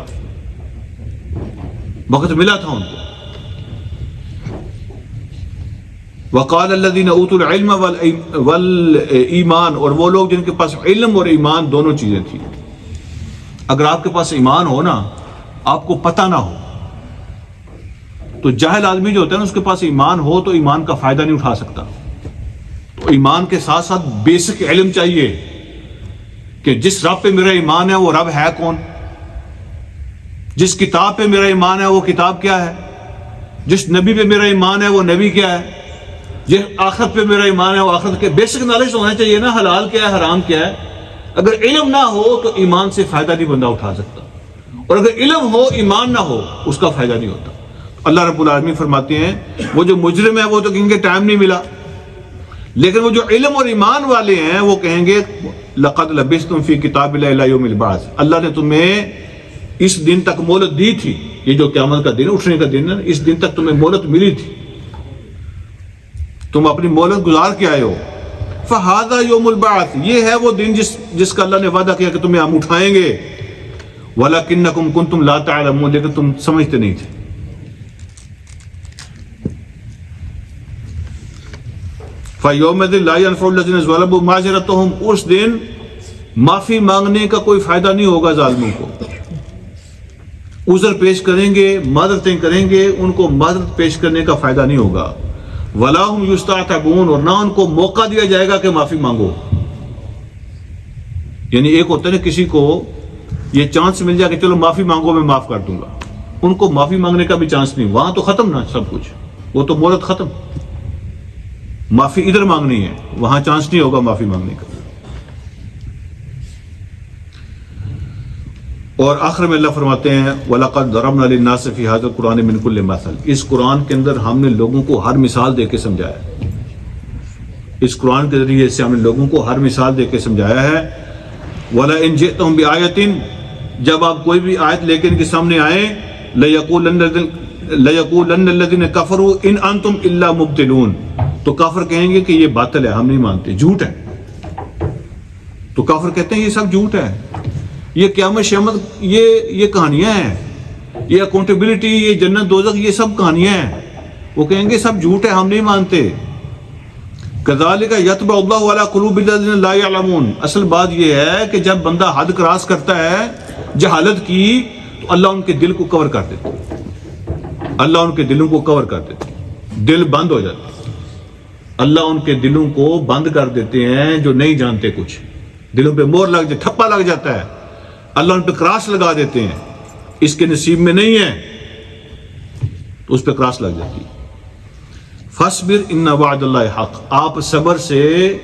وقت ملا تھا ان کو. وقال الذين اوتوا العلم والایمان، اور وہ لوگ جن کے پاس علم اور ایمان دونوں چیزیں تھیں. اگر آپ کے پاس ایمان ہو نا، آپ کو پتہ نہ ہو، تو جاہل آدمی جو ہوتا ہے نا، اس کے پاس ایمان ہو تو ایمان کا فائدہ نہیں اٹھا سکتا. تو ایمان کے ساتھ ساتھ بیسک علم چاہیے کہ جس رب پہ میرا ایمان ہے وہ رب ہے کون، جس کتاب پہ میرا ایمان ہے وہ کتاب کیا ہے، جس نبی پہ میرا ایمان ہے وہ نبی کیا ہے، جس آخرت پہ میرا ایمان ہے وہ آخرت کے. بیسک نالج ہونا چاہیے نا، حلال کیا ہے حرام کیا ہے. اگر علم نہ ہو تو ایمان سے فائدہ نہیں بندہ اٹھا سکتا، اور اگر علم ہو ایمان نہ ہو اس کا فائدہ نہیں ہوتا. اللہ رب العالمین فرماتے ہیں وہ جو مجرم ہے وہ تو کہیں گے ٹائم نہیں ملا، لیکن وہ جو علم اور ایمان والے ہیں وہ کہیں گے لقد لبثتم فی کتاب اللہ الی یوم البعث، اللہ نے تمہیں اس دن تک مہلت دی تھی. یہ جو قیامت کا دن، اٹھنے کا دن ہے، اس دن تک تمہیں مہلت ملی تھی، تم اپنی مہلت گزار کے آئے ہو. فہذا یوم البعث، یہ ہے وہ دن جس کا اللہ نے وعدہ کیا کہ تمہیں ہم اٹھائیں گے. ولکنکم کنتم لا تعلمون، لیکن تم سمجھتے نہیں تھے. فَيَوْمَئِذٍ لَا يَنْفَعُ الَّذِينَ ظَلَمُوا مَعْذِرَتُهُمْ، اس دن معافی مانگنے کا کوئی فائدہ نہیں ہوگا ظالموں کو. عذر پیش کریں گے، معذرتیں کریں گے، ان کو معذرت پیش کرنے کا فائدہ نہیں ہوگا. وَلَا هُمْ يُسْتَعْتَبُونَ، اور نہ ان کو موقع دیا جائے گا کہ معافی مانگو. یعنی ایک ہوتا ہے نا کسی کو یہ چانس مل جائے کہ چلو معافی مانگو میں معاف کر دوں گا، ان کو معافی مانگنے کا بھی چانس نہیں. وہاں تو ختم نا سب کچھ، وہ تو مہلت ختم. معافی ادھر مانگنی ہے، وہاں چانس نہیں ہوگا معافی مانگنے کا. اور آخر میں اللہ فرماتے ہیں وَلَقَدْ ضَرَبْنَا لِلنَّاسِ فِي هَذَا الْقُرْآنِ مِنْ كُلِّ مَثَلٍ، اس قرآن کے اندر ہم نے لوگوں کو ہر مثال دے کے سمجھایا. اس قرآن کے ذریعے سے ہم نے لوگوں کو ہر مثال دے کے سمجھایا ہے. وَلَئِنْ جِئْتَهُمْ بِآيَةٍ، جب آپ کوئی بھی آیت لے کے ان کے سامنے آئیں، لَيَقُولَنَّ الَّذِينَ كَفَرُوا إِنْ أَنْتُمْ إِلَّا مُبْطِلُونَ، تو کافر کہیں گے کہ یہ باطل ہے، ہم نہیں مانتے، جھوٹ ہے. تو کافر کہتے ہیں یہ سب جھوٹ ہے، یہ قیامت شیامت یہ کہانیاں ہیں، یہ اکاؤنٹیبلٹی، یہ جنت دوزخ، یہ سب کہانیاں ہیں. وہ کہیں گے سب جھوٹ ہے، ہم نہیں مانتے. کذالک یطبع اللہ علی قلوب الذین لا یعلمون، اصل بات یہ ہے کہ جب بندہ حد کراس کرتا ہے جہالت کی تو اللہ ان کے دل کو کور کر دیتا، اللہ ان کے دلوں کو کور کر دیتے، دل بند ہو جاتے. اللہ ان کے دلوں کو بند کر دیتے ہیں جو نہیں جانتے کچھ، دلوں پہ مور لگ جاتا، ٹھپا لگ جاتا ہے، اللہ ان پہ کراس لگا دیتے ہیں. اس کے نصیب میں نہیں ہے تو اس پہ کراس لگ جاتی ہے. فاصبر ان وعد اللہ حق، آپ صبر سے،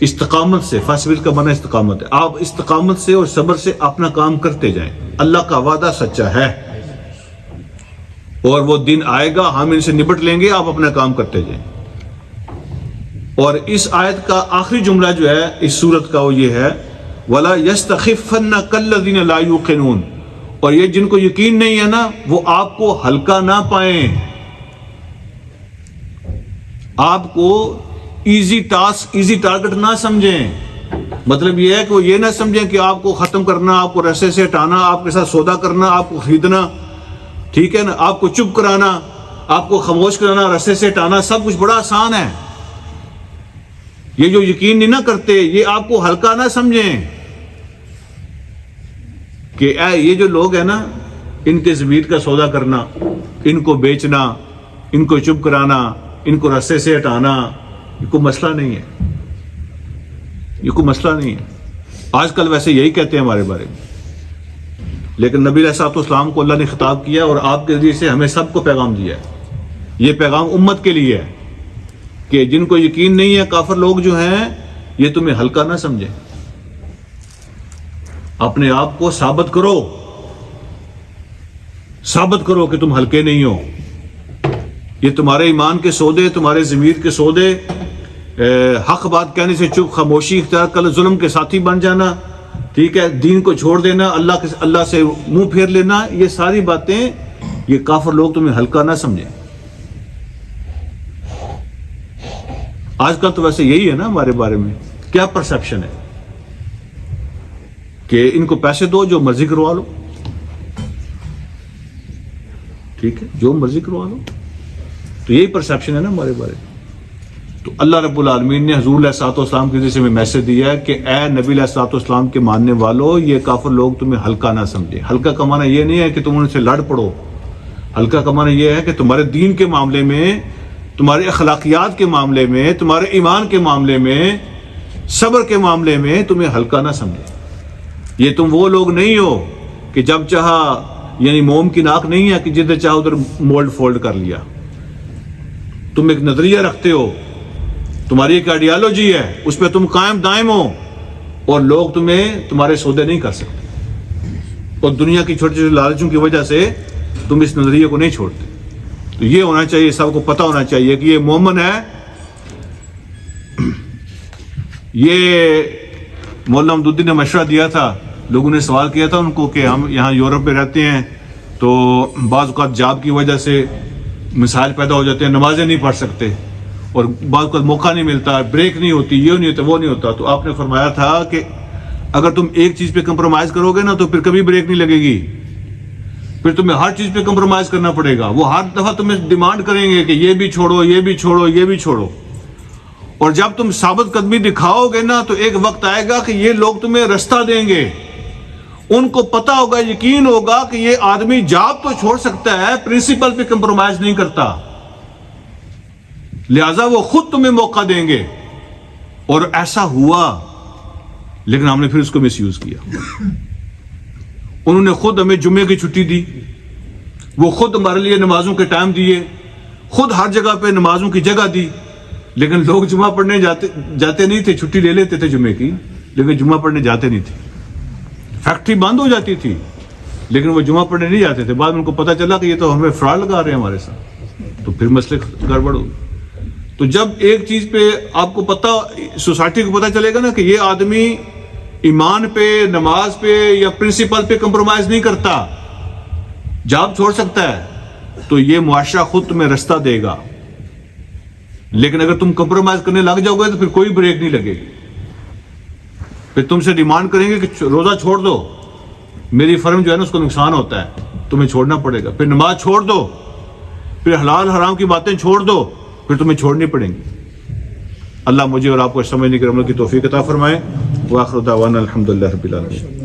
استقامت سے، فاصبر کا معنی استقامت ہے، آپ استقامت سے اور صبر سے اپنا کام کرتے جائیں. اللہ کا وعدہ سچا ہے اور وہ دن آئے گا ہم ان سے نپٹ لیں گے، آپ اپنا کام کرتے جائیں. اور اس آیت کا آخری جملہ جو ہے اس سورت کا وہ یہ ہے وَلَا يَسْتَخِفَّنَّكَ الَّذِينَ لَا يُوقِنُونَ، اور یہ جن کو یقین نہیں ہے نا وہ آپ کو ہلکا نہ پائیں، آپ کو ایزی ٹاسک، ایزی ٹارگٹ نہ سمجھیں. مطلب یہ ہے کہ وہ یہ نہ سمجھیں کہ آپ کو ختم کرنا، آپ کو رستے سے ہٹانا، آپ کے ساتھ سودا کرنا، آپ کو خریدنا ٹھیک ہے نا. آپ کو چپ کرانا, آپ کو خاموش کرانا, رستے سے ہٹانا, سب کچھ بڑا آسان ہے. یہ جو یقین نہیں نہ کرتے, یہ آپ کو ہلکا نہ سمجھیں کہ یہ جو لوگ ہیں نا, ان کے ضمیر کا سودا کرنا, ان کو بیچنا, ان کو چپ کرانا, ان کو رستے سے ہٹانا, یہ کوئی مسئلہ نہیں ہے. یہ کوئی مسئلہ نہیں ہے. آج کل ویسے یہی کہتے ہیں ہمارے بارے میں, لیکن نبی علیہ الصلوۃ والسلام کو اللہ نے خطاب کیا اور آپ کے ذریعے سے ہمیں سب کو پیغام دیا ہے. یہ پیغام امت کے لیے ہے کہ جن کو یقین نہیں ہے, کافر لوگ جو ہیں, یہ تمہیں ہلکا نہ سمجھیں. اپنے آپ کو ثابت کرو کہ تم ہلکے نہیں ہو. یہ تمہارے ایمان کے سودے, تمہارے ضمیر کے سودے, حق بات کہنے سے چپ, خاموشی اختیار کر, ظلم کے ساتھی بن جانا, ٹھیک ہے, دین کو چھوڑ دینا, اللہ سے منہ پھیر لینا, یہ ساری باتیں یہ کافر لوگ تمہیں ہلکا نہ سمجھیں. آج کل تو ویسے یہی ہے نا ہمارے بارے میں. کیا پرسیپشن ہے کہ ان کو پیسے دو, جو مرضی کروا لو, ٹھیک ہے, جو مرضی کروا لو. تو یہی پرسیپشن ہے نا ہمارے بارے میں. تو اللہ رب العالمین نے حضور علیہ الصلوۃ والسلام کے ذریعے سے ہمیں میسج دیا ہے کہ اے نبی علیہ الصلوۃ والسلام کے ماننے والوں, یہ کافر لوگ تمہیں ہلکا نہ سمجھے. ہلکا کا معنی یہ نہیں ہے کہ تم ان سے لڑ پڑو. ہلکا کا معنی یہ ہے کہ تمہارے دین کے معاملے میں, تمہارے اخلاقیات کے معاملے میں, تمہارے ایمان کے معاملے میں, صبر کے معاملے میں تمہیں ہلکا نہ سمجھے. یہ تم وہ لوگ نہیں ہو کہ جب چاہا, یعنی موم کی ناک نہیں ہے کہ جدھر چاہو ادھر مولڈ فولڈ کر لیا. تم ایک نظریہ رکھتے ہو, تمہاری ایک آئیڈیالوجی ہے, اس پہ تم قائم دائم ہو, اور لوگ تمہارے سودے نہیں کر سکتے. اور دنیا کی چھوٹی چھوٹی لالچوں کی وجہ سے تم اس نظریے کو نہیں چھوڑتے. تو یہ ہونا چاہیے, سب کو پتہ ہونا چاہیے کہ یہ مومن ہے. یہ مولانا حمد الدین نے مشورہ دیا تھا, لوگوں نے سوال کیا تھا ان کو کہ ہم یہاں یورپ میں رہتے ہیں تو بعض اوقات جاب کی وجہ سے مسائل پیدا ہو جاتے ہیں, نمازیں نہیں پڑھ سکتے, اور بعض اوقات موقع نہیں ملتا, بریک نہیں ہوتی, یہ نہیں ہوتا, وہ نہیں ہوتا. تو آپ نے فرمایا تھا کہ اگر تم ایک چیز پہ کمپرومائز کرو گے نا تو پھر کبھی بریک نہیں لگے گی, پھر تمہیں ہر چیز پہ کمپرومائز کرنا پڑے گا. وہ ہر دفعہ تمہیں ڈیمانڈ کریں گے کہ یہ بھی چھوڑو, یہ بھی چھوڑو, یہ بھی چھوڑو. اور جب تم ثابت قدمی دکھاؤ گے نا تو ایک وقت آئے گا کہ یہ لوگ تمہیں رستہ دیں گے. ان کو پتہ ہوگا, یقین ہوگا کہ یہ آدمی جاب تو چھوڑ سکتا ہے, پرنسپل پہ کمپرومائز نہیں کرتا, لہذا وہ خود تمہیں موقع دیں گے. اور ایسا ہوا, لیکن ہم نے پھر اس کو مس یوز کیا. انہوں نے خود ہمیں جمعے کی چھٹی دی, وہ خود ہمارے لیے نمازوں کے ٹائم دیے, خود ہر جگہ پہ نمازوں کی جگہ دی, لیکن لوگ جمعہ پڑھنے جاتے نہیں تھے. چھٹی لے لیتے تھے جمعے کی, لیکن جمعہ پڑھنے جاتے نہیں تھے. فیکٹری بند ہو جاتی تھی لیکن وہ جمعہ پڑھنے نہیں جاتے تھے. بعد میں ان کو پتہ چلا کہ یہ تو ہمیں فراڈ لگا رہے ہیں ہمارے ساتھ, تو پھر مسئلے گڑبڑ ہو. تو جب ایک چیز پہ آپ کو پتہ, سوسائٹی کو پتہ چلے گا نا کہ یہ آدمی ایمان پہ, نماز پہ یا پرنسپل پہ کمپرومائز نہیں کرتا, جاب چھوڑ سکتا ہے, تو یہ معاشرہ خود تمہیں رستہ دے گا. لیکن اگر تم کمپرومائز کرنے لگ جاؤ گے تو پھر کوئی بریک نہیں لگے گی. پھر تم سے ڈیمانڈ کریں گے کہ روزہ چھوڑ دو, میری فرم جو ہے نا اس کو نقصان ہوتا ہے, تمہیں چھوڑنا پڑے گا. پھر نماز چھوڑ دو, پھر حلال حرام کی باتیں چھوڑ دو, پھر تمہیں چھوڑنی پڑیں گی. اللہ مجھے اور آپ کو سمجھنے کی عمل کی توفیق عطا فرمائے. وآخر دعوانا الحمدللہ رب العالمین.